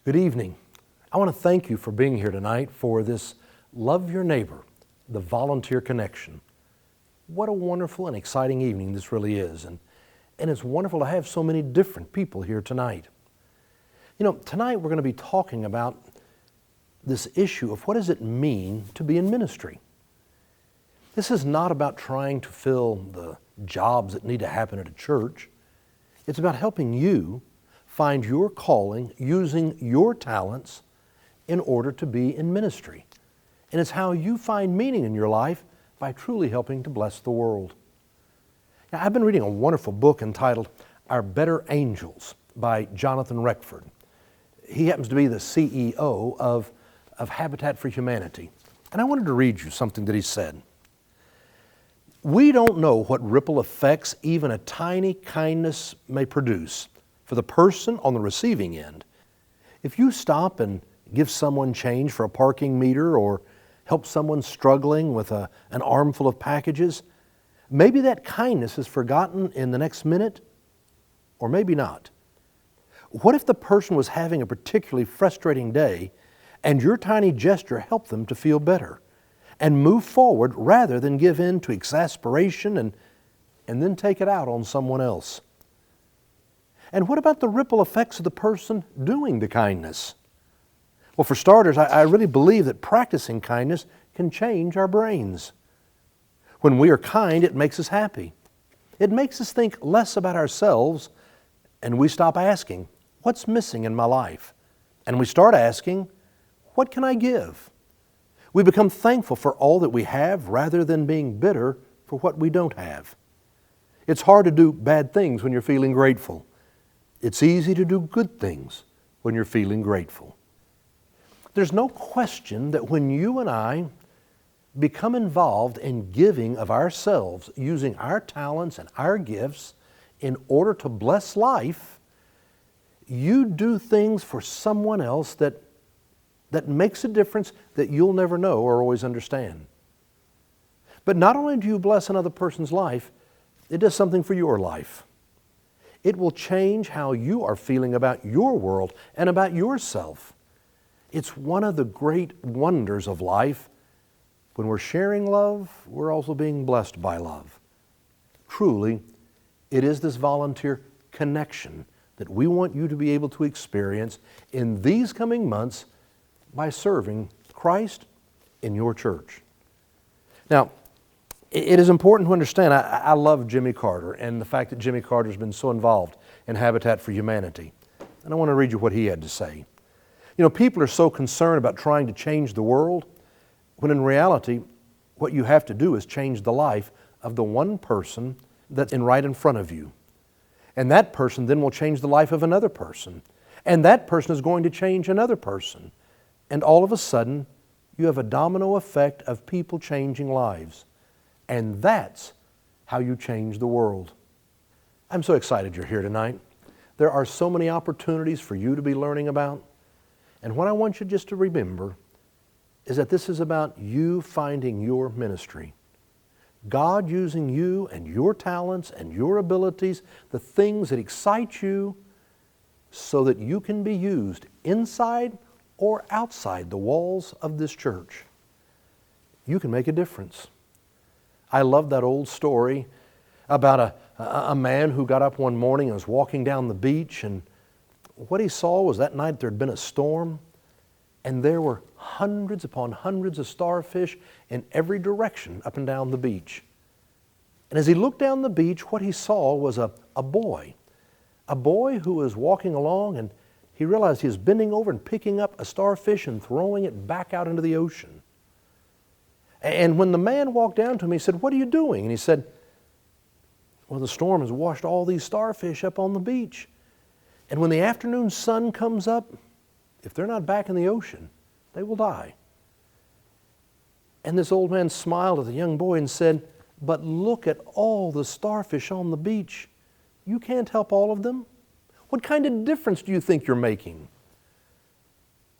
Good evening. I want to thank you for being here tonight for this Love Your Neighbor, the Volunteer Connection. What a wonderful and exciting evening this really is. And it's wonderful to have so many different people here tonight. You know, tonight we're going to be talking about this issue of what does it mean to be in ministry. This is not about trying to fill the jobs that need to happen at a church. It's about helping you find your calling using your talents in order to be in ministry. And it's how you find meaning in your life by truly helping to bless the world. Now, I've been reading a wonderful book entitled Our Better Angels by Jonathan Reckford. He happens to be the CEO of Habitat for Humanity. And I wanted to read you something that he said. We don't know what ripple effects even a tiny kindness may produce for the person on the receiving end. If you stop and give someone change for a parking meter or help someone struggling with an armful of packages, maybe that kindness is forgotten in the next minute, or maybe not. What if the person was having a particularly frustrating day and your tiny gesture helped them to feel better and move forward rather than give in to exasperation and then take it out on someone else? And what about the ripple effects of the person doing the kindness? Well, for starters, I really believe that practicing kindness can change our brains. When we are kind, it makes us happy. It makes us think less about ourselves, and we stop asking, what's missing in my life? And we start asking, what can I give? We become thankful for all that we have rather than being bitter for what we don't have. It's hard to do bad things when you're feeling grateful. It's easy to do good things when you're feeling grateful. There's no question that when you and I become involved in giving of ourselves, using our talents and our gifts in order to bless life, you do things for someone else that makes a difference that you'll never know or always understand. But not only do you bless another person's life, it does something for your life. It will change how you are feeling about your world and about yourself. It's one of the great wonders of life. When we're sharing love, we're also being blessed by love. Truly, it is this volunteer connection that we want you to be able to experience in these coming months by serving Christ in your church. Now, it is important to understand, I love Jimmy Carter and the fact that Jimmy Carter's been so involved in Habitat for Humanity. And I want to read you what he had to say. You know, people are so concerned about trying to change the world, when in reality, what you have to do is change the life of the one person that's right in front of you. And that person then will change the life of another person. And that person is going to change another person. And all of a sudden, you have a domino effect of people changing lives. And that's how you change the world. I'm so excited you're here tonight. There are so many opportunities for you to be learning about. And what I want you just to remember is that this is about you finding your ministry. God using you and your talents and your abilities, the things that excite you, so that you can be used inside or outside the walls of this church. You can make a difference. I love that old story about a man who got up one morning and was walking down the beach, and what he saw was that night there had been a storm, and there were hundreds upon hundreds of starfish in every direction up and down the beach. And as he looked down the beach, what he saw was a boy who was walking along, and he realized he was bending over and picking up a starfish and throwing it back out into the ocean. And when the man walked down to him, he said, "What are you doing?" And he said, "Well, the storm has washed all these starfish up on the beach. And when the afternoon sun comes up, if they're not back in the ocean, they will die." And this old man smiled at the young boy and said, "But look at all the starfish on the beach. You can't help all of them. What kind of difference do you think you're making?"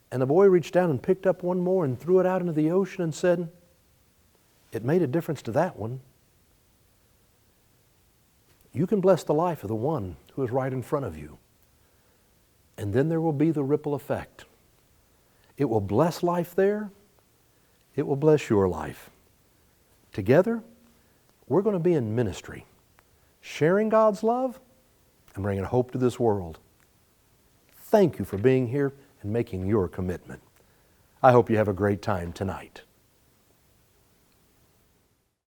And the boy reached down and picked up one more and threw it out into the ocean and said, "It made a difference to that one." You can bless the life of the one who is right in front of you. And then there will be the ripple effect. It will bless life there. It will bless your life. Together, we're going to be in ministry, sharing God's love and bringing hope to this world. Thank you for being here and making your commitment. I hope you have a great time tonight.